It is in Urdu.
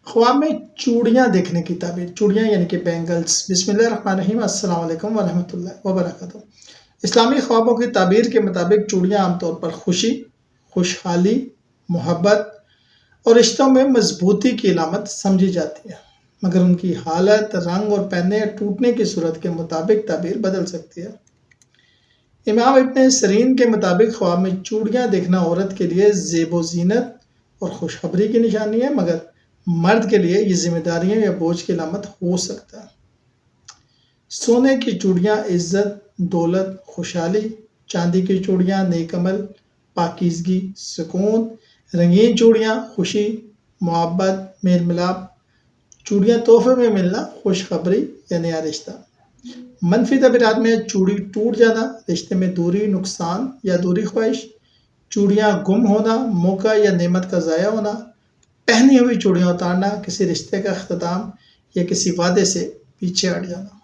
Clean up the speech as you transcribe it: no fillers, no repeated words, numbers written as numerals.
خواب میں چوڑیاں دیکھنے کی تعبیر، چوڑیاں یعنی کہ بینگلز۔ بسم اللہ الرحمن الرحیم، السلام علیکم ورحمۃ اللہ وبرکاتہ۔ اسلامی خوابوں کی تعبیر کے مطابق چوڑیاں عام طور پر خوشی، خوشحالی، محبت اور رشتوں میں مضبوطی کی علامت سمجھی جاتی ہے، مگر ان کی حالت، رنگ اور پہننے یا ٹوٹنے کی صورت کے مطابق تعبیر بدل سکتی ہے۔ امام ابن سیرین کے مطابق خواب میں چوڑیاں دیکھنا عورت کے لیے زیب و زینت اور خوشخبری کی نشانی ہے، مگر مرد کے لیے یہ ذمہ داریاں یا بوجھ کی علامت ہو سکتا ہے۔ سونے کی چوڑیاں عزت، دولت، خوشحالی، چاندی کی چوڑیاں نیک عمل، پاکیزگی، سکون، رنگین چوڑیاں خوشی، محبت، میل ملاپ، چوڑیاں تحفے میں ملنا، خوشخبری یا نیا رشتہ۔ منفی تعبیرات میں چوڑی ٹوٹ جانا، رشتے میں دوری، نقصان یا دوری خواہش، چوڑیاں گم ہونا، موقع یا نعمت کا ضائع ہونا، پہنی ہوئی چوڑیاں اتارنا، کسی رشتے کا اختتام یا کسی وعدے سے پیچھے ہٹ جانا۔